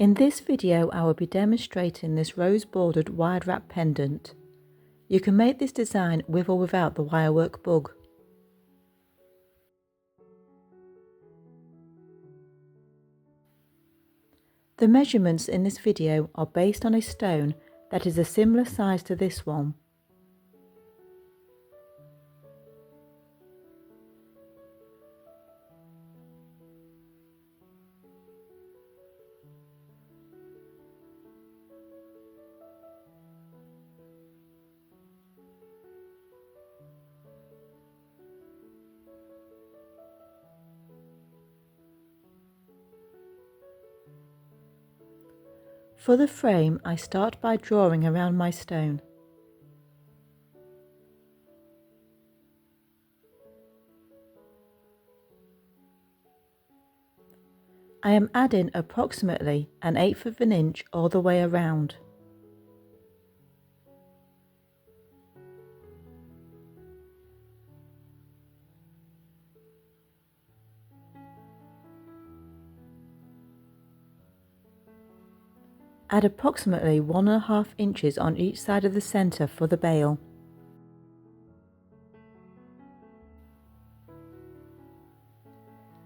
In this video I will be demonstrating this rose bordered wide wrap pendant. You can make this design with or without the wirework bug. The measurements in this video are based on a stone that is a similar size to this one. For the frame, I start by drawing around my stone. I am adding approximately 1/8 of an inch all the way around. Add approximately 1.5 inches on each side of the centre for the bail.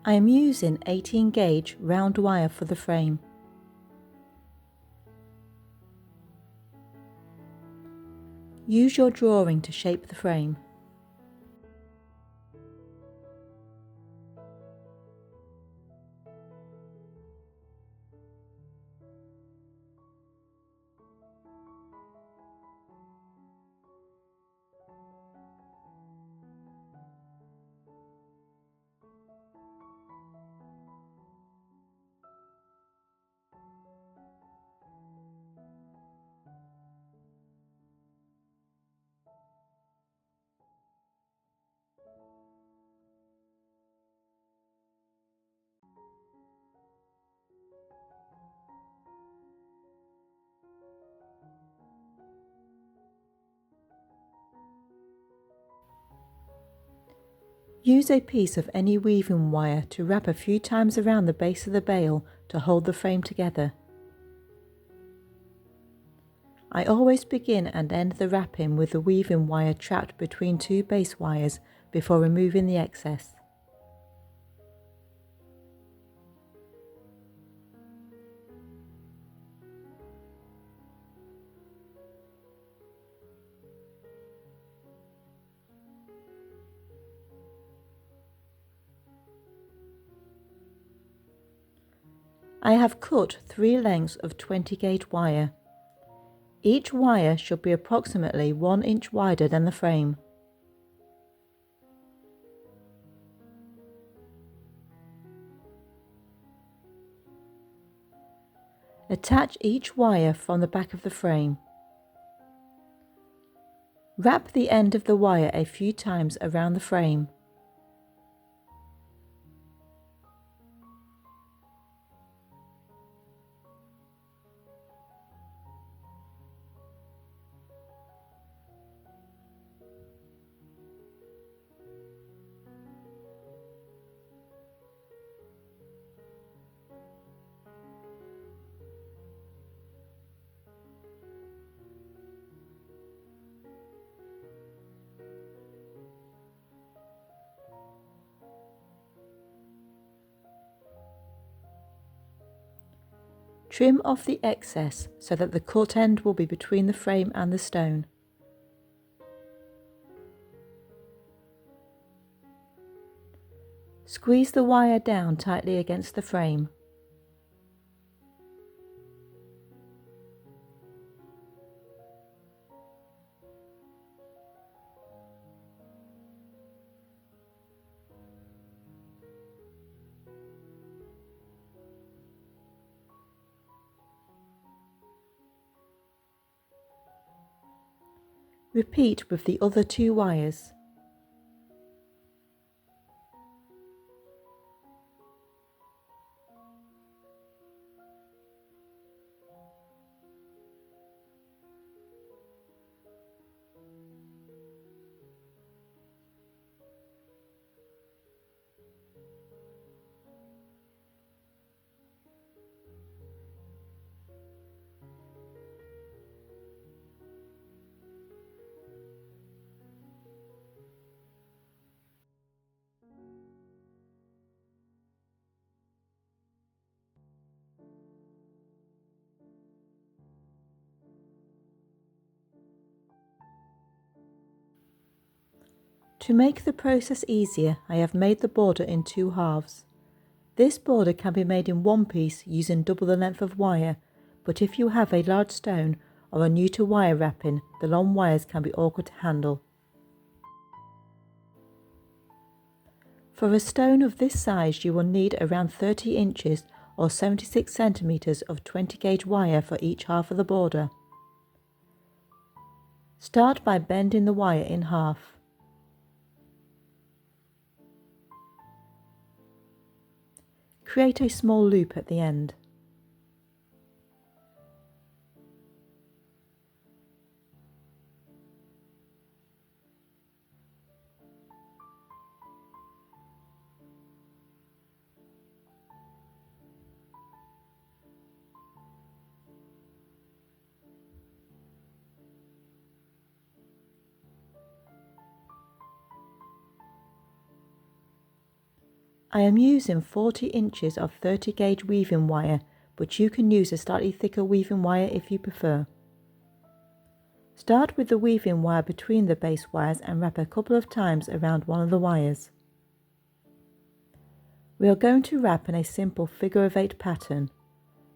I am using 18 gauge round wire for the frame. Use your drawing to shape the frame. Use a piece of any weaving wire to wrap a few times around the base of the bail to hold the frame together. I always begin and end the wrapping with the weaving wire trapped between two base wires before removing the excess. I have cut 3 lengths of 20 gauge wire. Each wire should be approximately 1 inch wider than the frame. Attach each wire from the back of the frame. Wrap the end of the wire a few times around the frame. Trim off the excess so that the cut end will be between the frame and the stone. Squeeze the wire down tightly against the frame. Repeat with the other 2 wires. To make the process easier, I have made the border in 2 halves. This border can be made in one piece using double the length of wire, but if you have a large stone or are new to wire wrapping, the long wires can be awkward to handle. For a stone of this size you will need around 30 inches or 76 centimeters of 20 gauge wire for each half of the border. Start by bending the wire in half. Create a small loop at the end. I am using 40 inches of 30 gauge weaving wire, but you can use a slightly thicker weaving wire if you prefer. Start with the weaving wire between the base wires and wrap a couple of times around one of the wires. We are going to wrap in a simple figure of 8 pattern.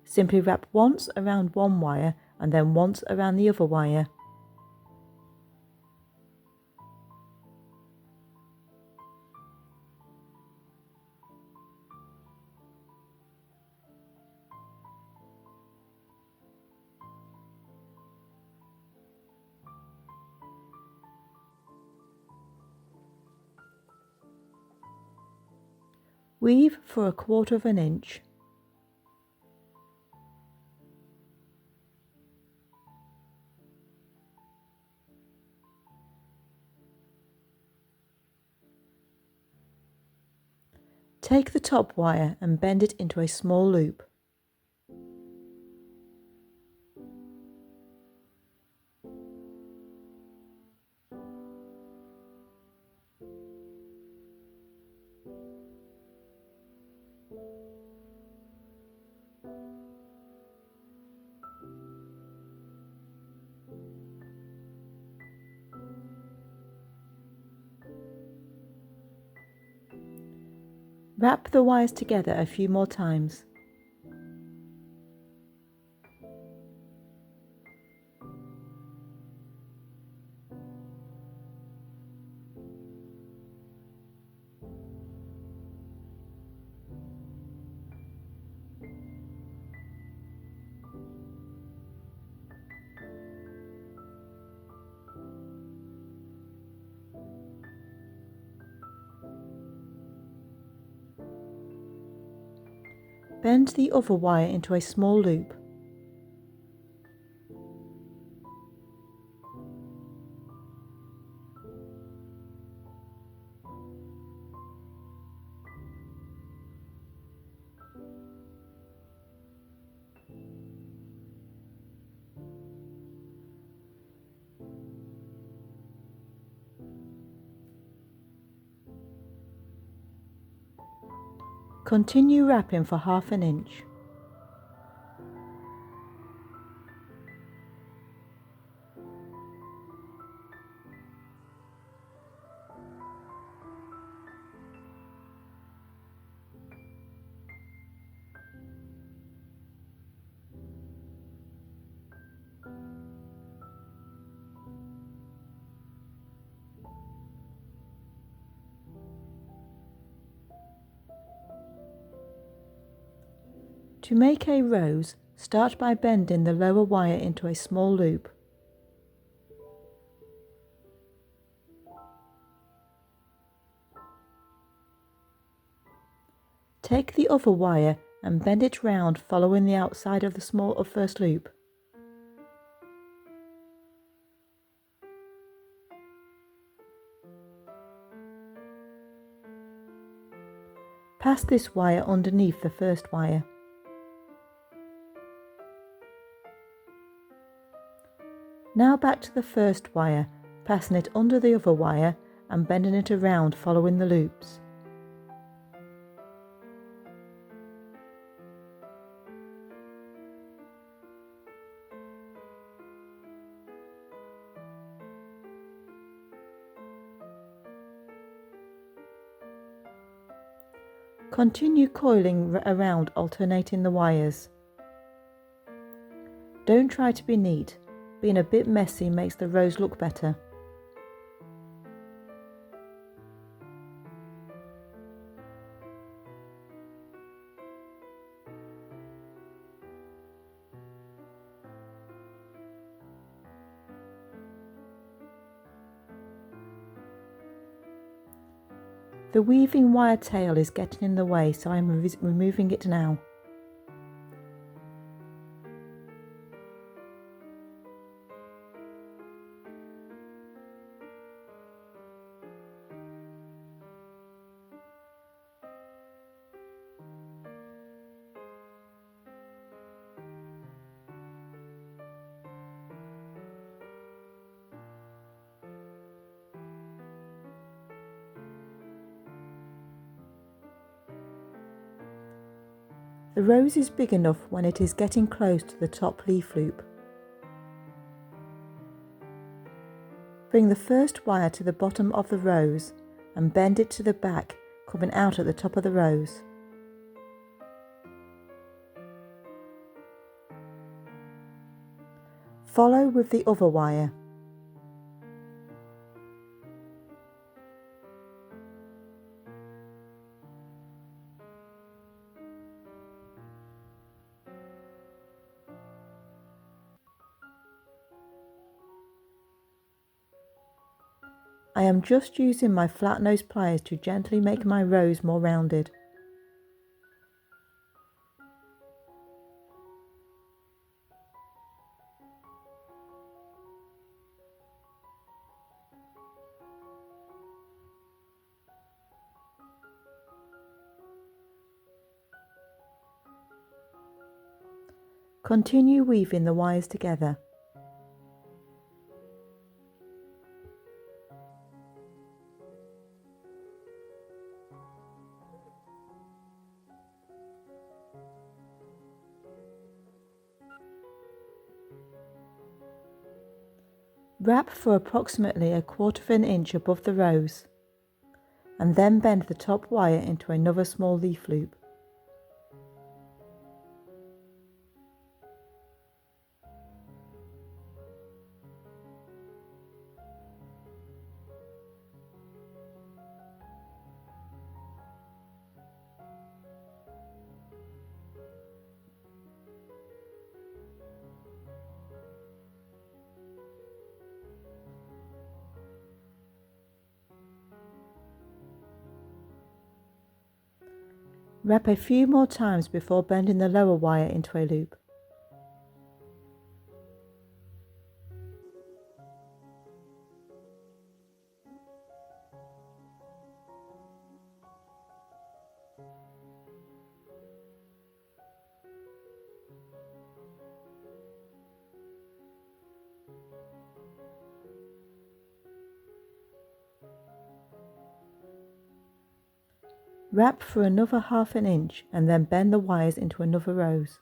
Simply wrap once around one wire and then once around the other wire. Weave for 1/4 inch. Take the top wire and bend it into a small loop. Wrap the wires together a few more times. Bend the other wire into a small loop. Continue wrapping for 1/2 inch. To make a rose, start by bending the lower wire into a small loop. Take the other wire and bend it round following the outside of the small first loop. Pass this wire underneath the first wire. Now back to the first wire, passing it under the other wire and bending it around following the loops. Continue coiling around, alternating the wires. Don't try to be neat. Being a bit messy makes the rows look better. The weaving wire tail is getting in the way, so I'm removing it now. The rose is big enough when it is getting close to the top leaf loop. Bring the first wire to the bottom of the rose and bend it to the back, coming out at the top of the rose. Follow with the other wire. I am just using my flat nose pliers to gently make my rose more rounded. Continue weaving the wires together. Wrap for approximately 1/4 inch above the rose, and then bend the top wire into another small leaf loop. Wrap a few more times before bending the lower wire into a loop. Wrap for another 1/2 inch and then bend the wires into another rose.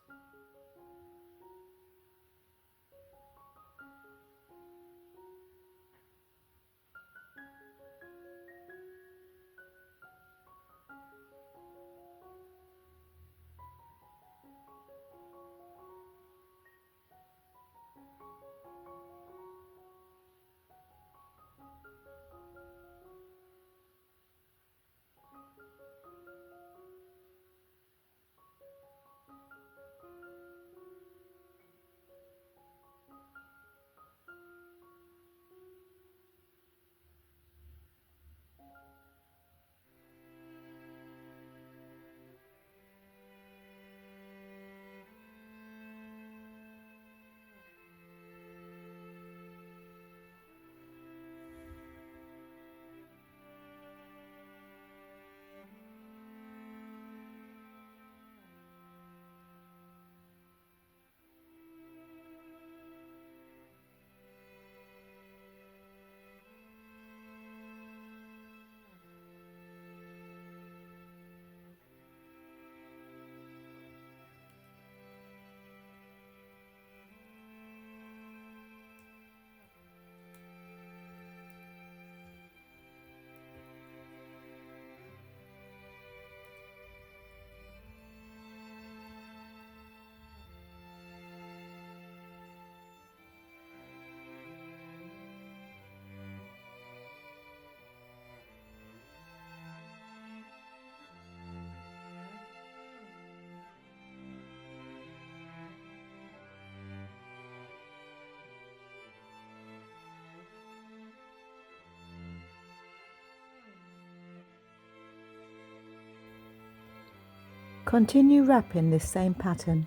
Continue wrapping this same pattern.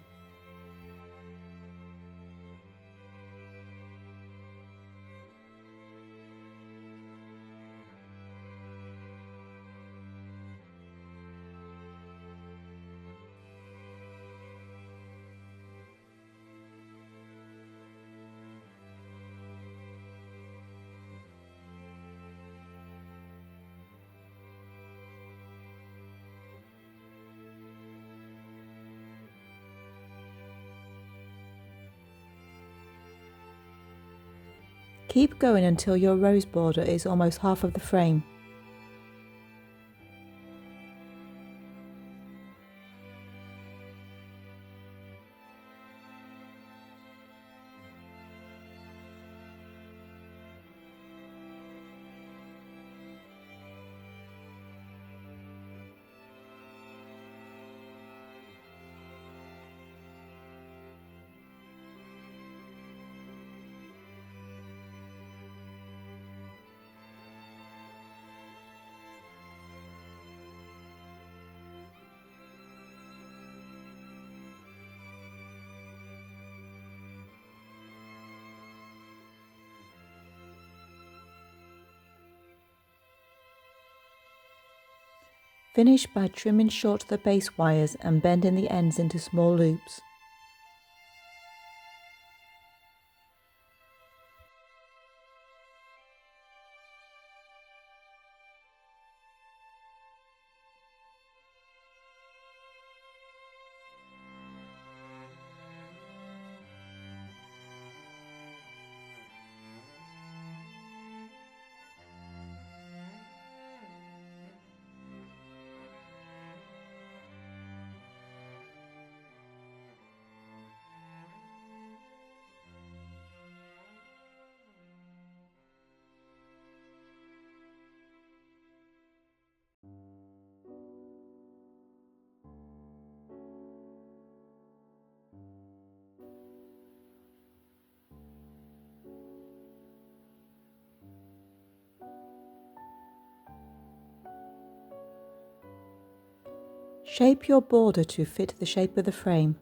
Keep going until your rose border is almost half of the frame. Finish by trimming short the base wires and bending the ends into small loops. Shape your border to fit the shape of the frame.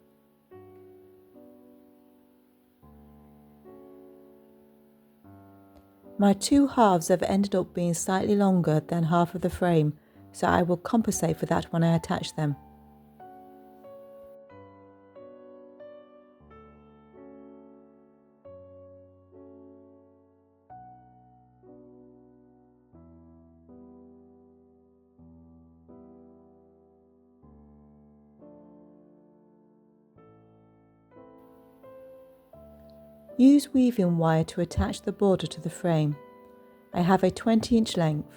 My two halves have ended up being slightly longer than half of the frame, so I will compensate for that when I attach them. Use weaving wire to attach the border to the frame. I have a 20-inch length.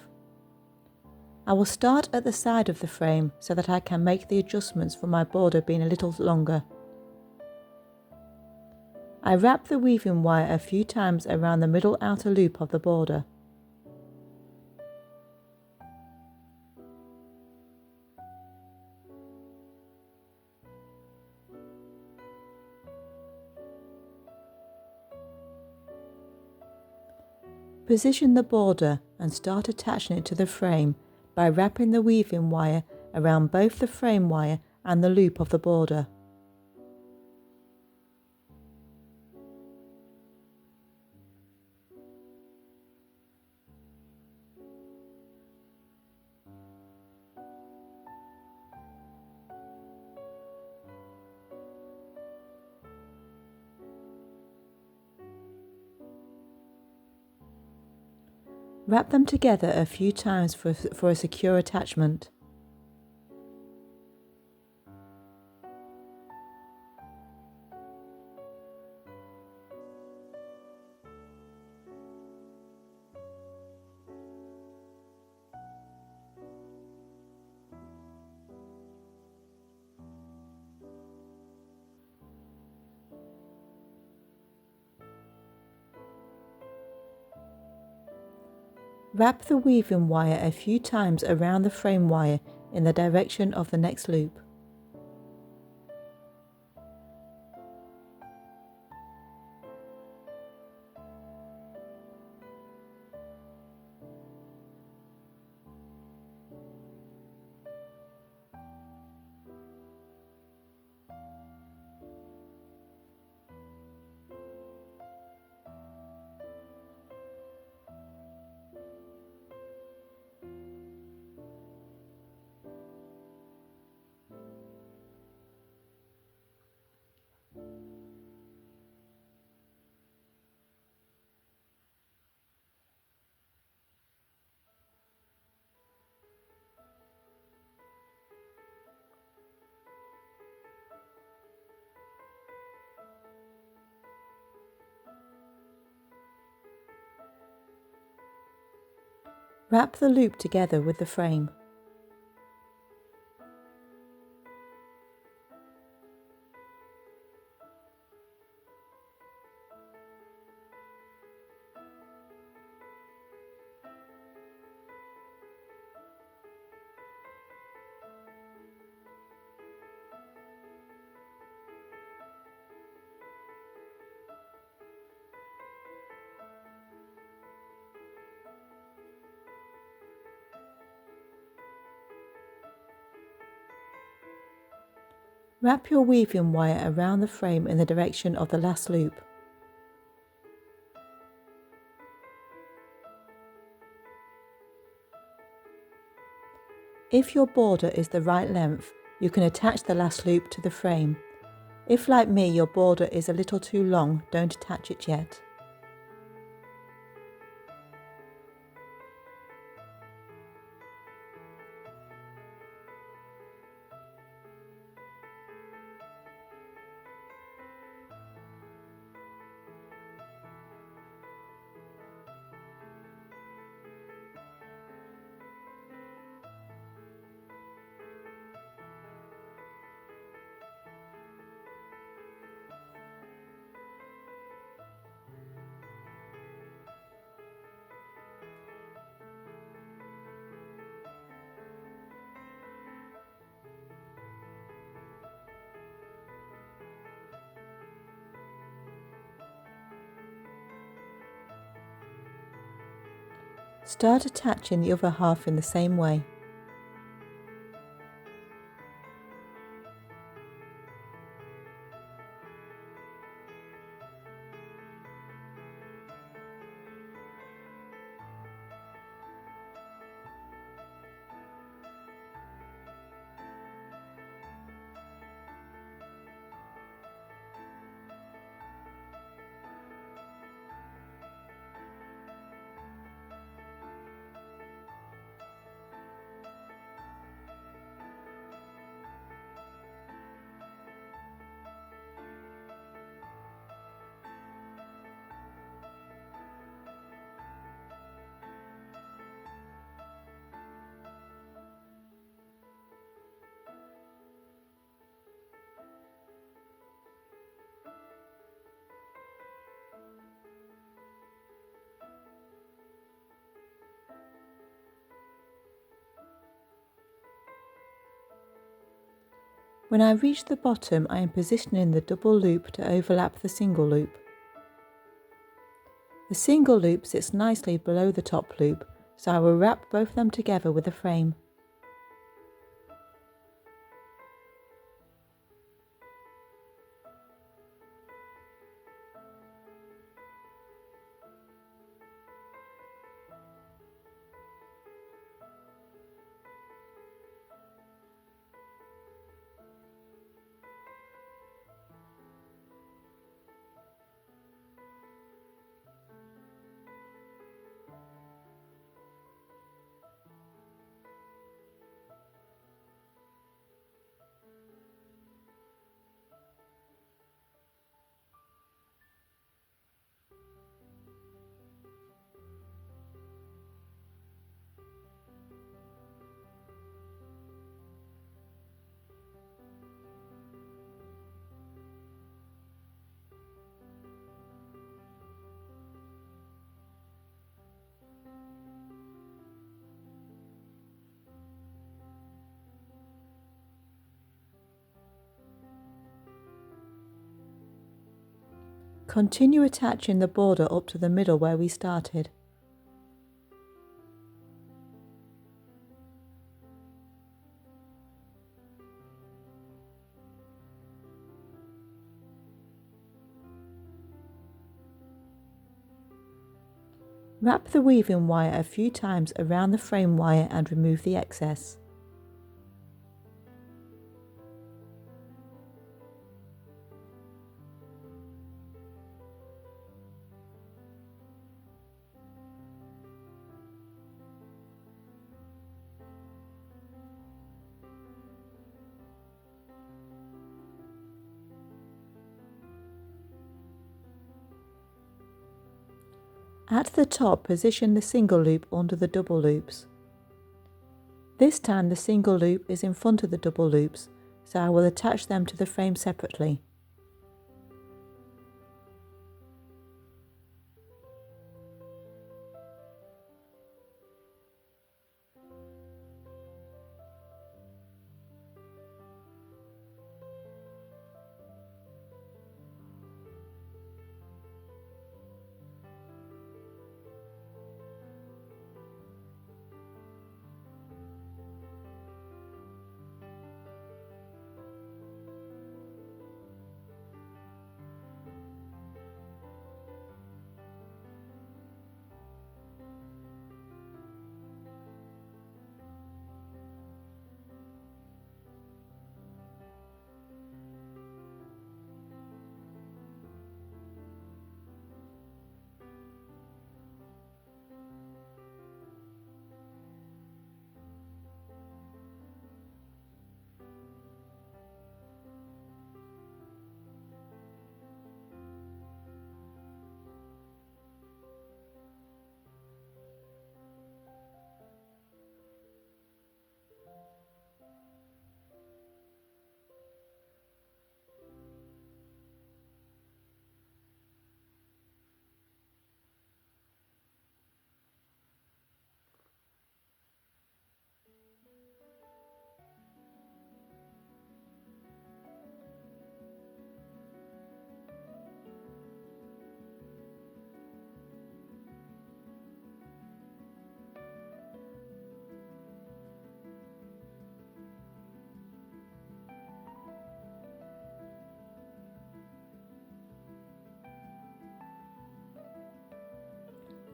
I will start at the side of the frame so that I can make the adjustments for my border being a little longer. I wrap the weaving wire a few times around the middle outer loop of the border. Position the border and start attaching it to the frame by wrapping the weaving wire around both the frame wire and the loop of the border. Wrap them together a few times for a secure attachment. Wrap the weaving wire a few times around the frame wire in the direction of the next loop. Wrap the loop together with the frame. Wrap your weaving wire around the frame in the direction of the last loop. If your border is the right length, you can attach the last loop to the frame. If, like me, your border is a little too long, don't attach it yet. Start attaching the other half in the same way. When I reach the bottom, I am positioning the double loop to overlap the single loop. The single loop sits nicely below the top loop, so I will wrap both of them together with a frame. Continue attaching the border up to the middle where we started. Wrap the weaving wire a few times around the frame wire and remove the excess. At the top, position the single loop under the double loops. This time the single loop is in front of the double loops, so I will attach them to the frame separately.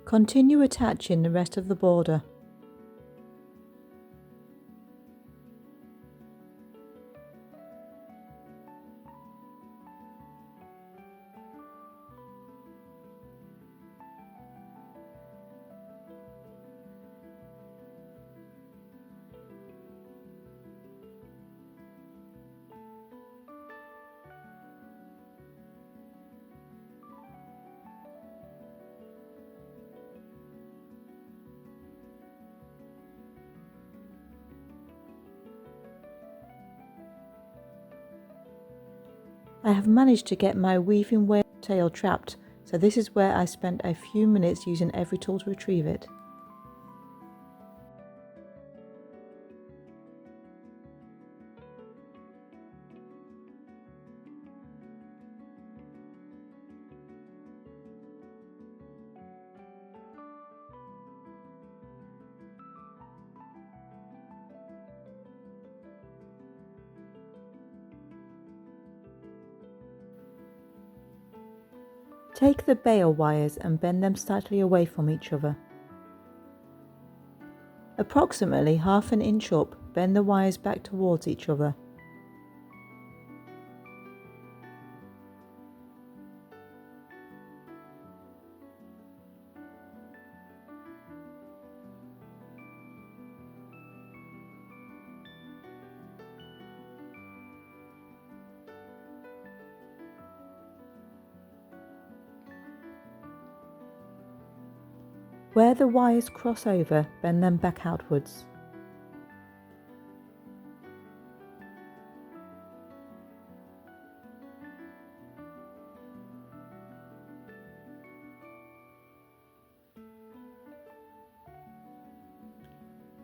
Continue attaching the rest of the border. I have managed to get my weaving whale tail trapped, so this is where I spent a few minutes using every tool to retrieve it. Take the bail wires and bend them slightly away from each other. Approximately half an inch up, bend the wires back towards each other. Where the wires cross over, bend them back outwards.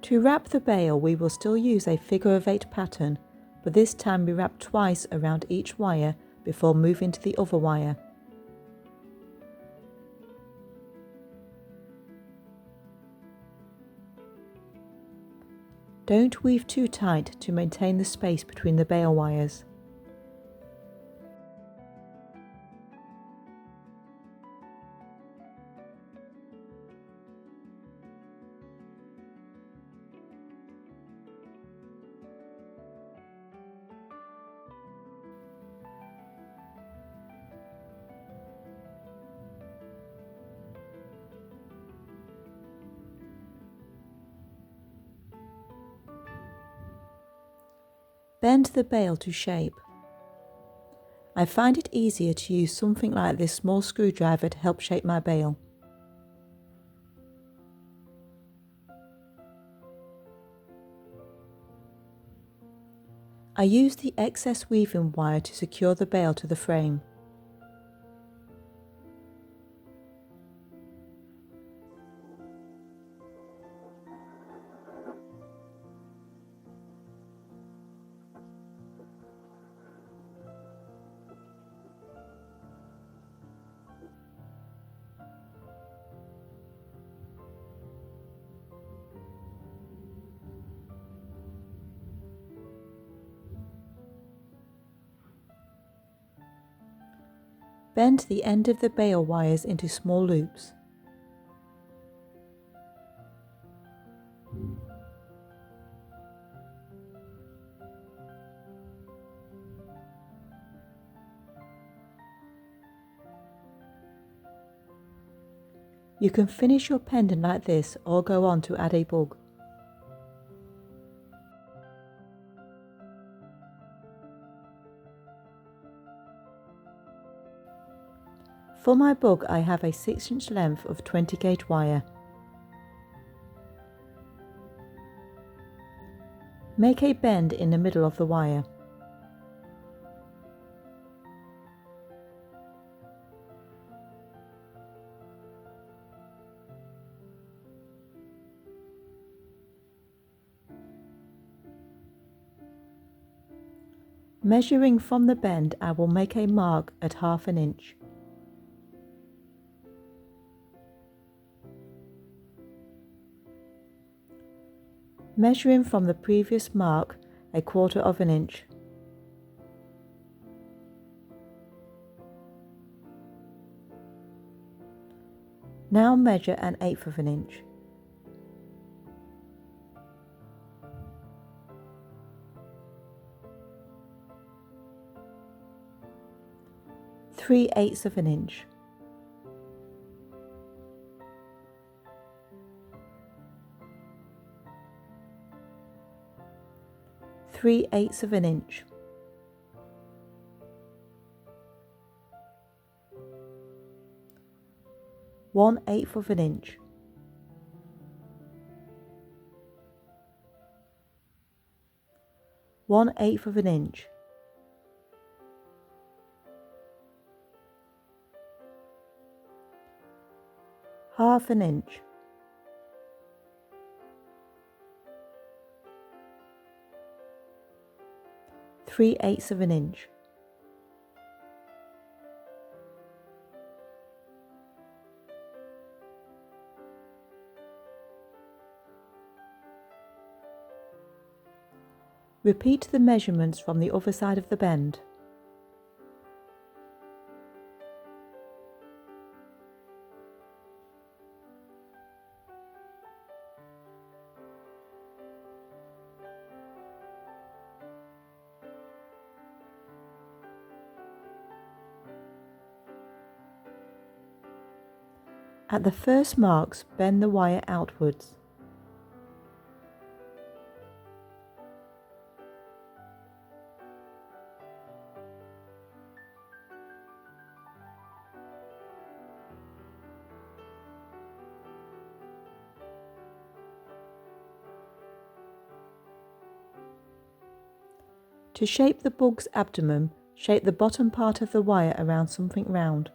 To wrap the bail, we will still use a figure of 8 pattern, but this time we wrap twice around each wire before moving to the other wire. Don't weave too tight to maintain the space between the bail wires. Bend the bail to shape. I find it easier to use something like this small screwdriver to help shape my bail. I used the excess weaving wire to secure the bale to the frame. Bend the end of the bale wires into small loops. You can finish your pendant like this or go on to add a bug. For my bug I have a 6-inch length of 20 gauge wire. Make a bend in the middle of the wire. Measuring from the bend, I will make a mark at 1/2 inch. Measuring from the previous mark, 1/4 inch. Now measure 1/8 inch. Three-eighths of an inch. Three-eighths of an inch. One-eighth of an inch. One-eighth of an inch. Half an inch. Three-eighths of an inch. Repeat the measurements from the other side of the bend. At the first marks, bend the wire outwards. To shape the bug's abdomen, shape the bottom part of the wire around something round.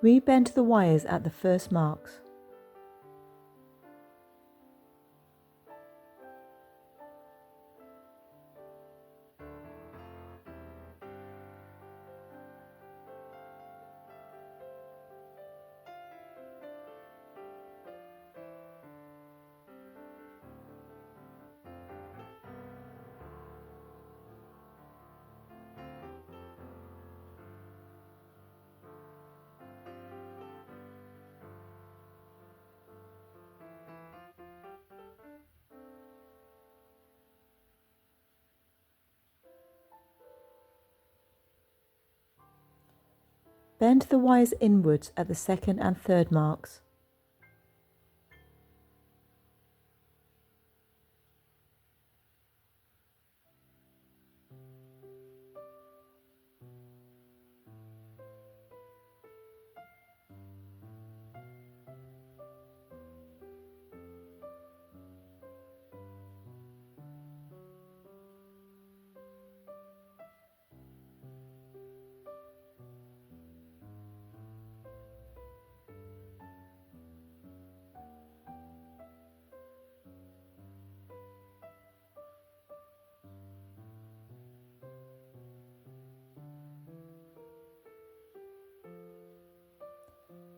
Rebend the wires at the first marks. Bend the wires inwards at the second and third marks.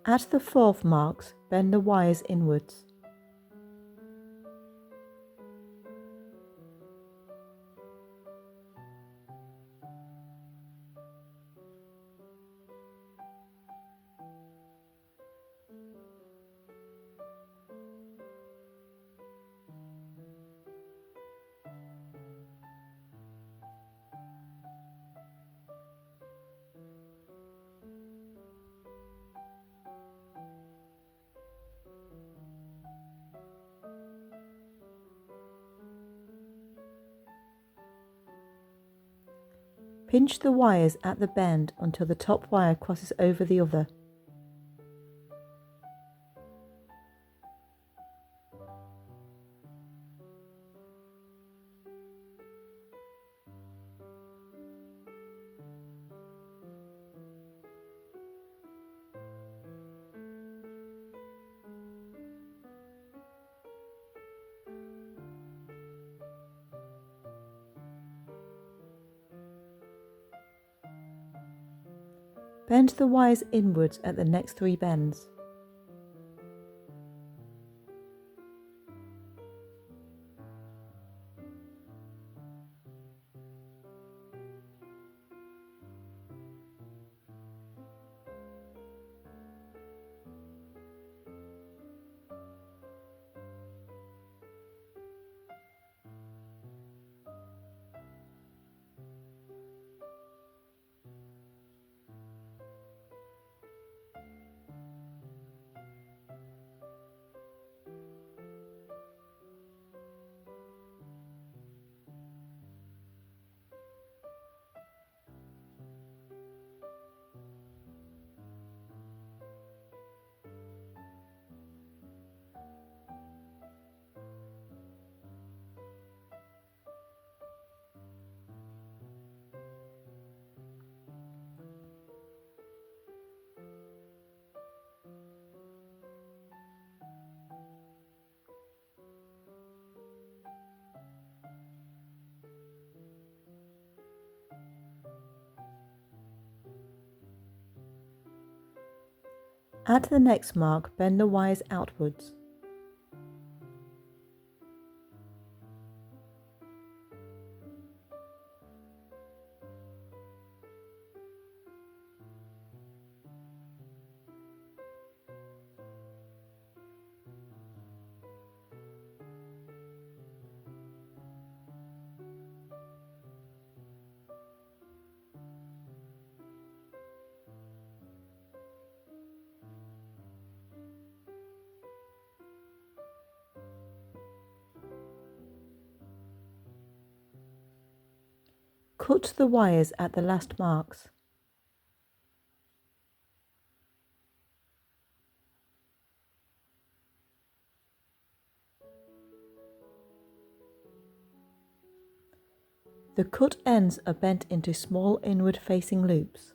At the fourth marks, bend the wires inwards. Pinch the wires at the bend until the top wire crosses over the other. Bend the wires inwards at the next 3 bends. At the next mark, bend the wires outwards. Cut the wires at the last marks. The cut ends are bent into small inward-facing loops.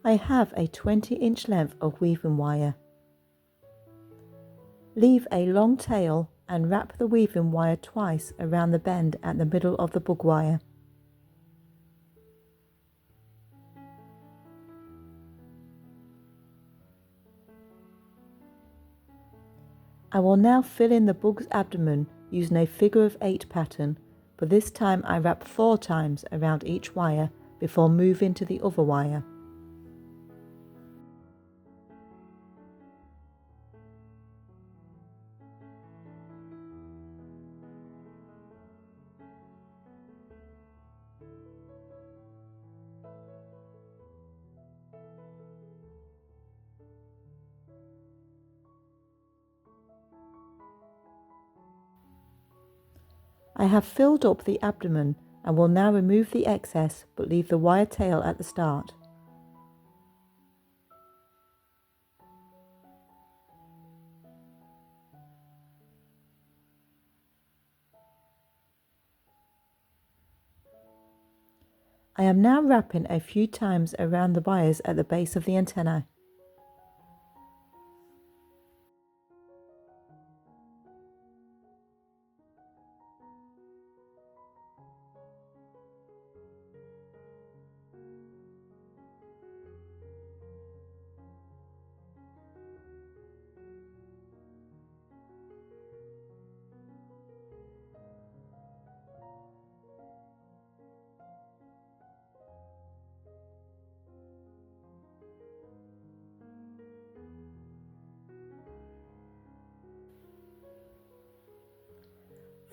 I have a 20-inch length of weaving wire. Leave a long tail and wrap the weaving wire twice around the bend at the middle of the bug wire. I will now fill in the bug's abdomen using a figure of 8 pattern, but this time I wrap 4 times around each wire before moving to the other wire. I have filled up the abdomen and will now remove the excess but leave the wire tail at the start. I am now wrapping a few times around the wires at the base of the antennae.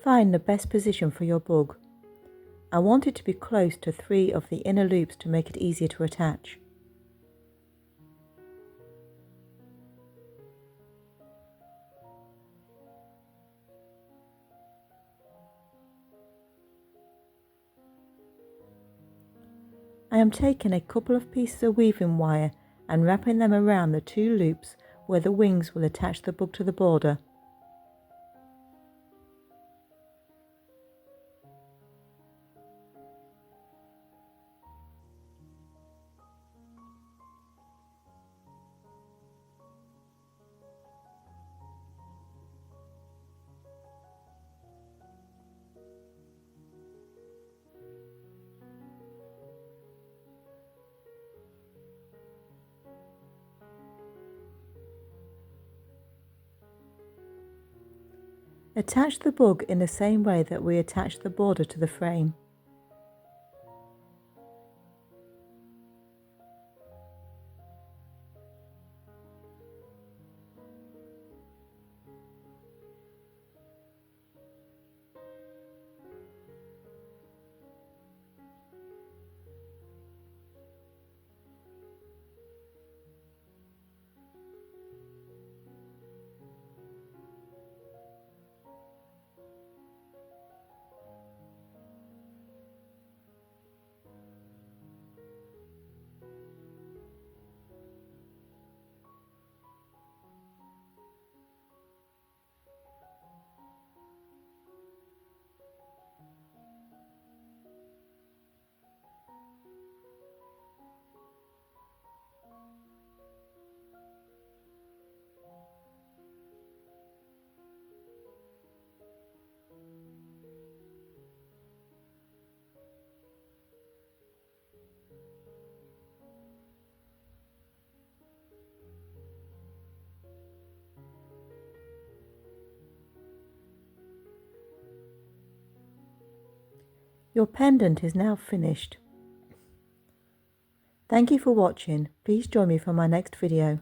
Find the best position for your bug. I want it to be close to 3 of the inner loops to make it easier to attach. I am taking a couple of pieces of weaving wire and wrapping them around the 2 loops where the wings will attach the bug to the border. Attach the bug in the same way that we attach the border to the frame. Your pendant is now finished. Thank you for watching. Please join me for my next video.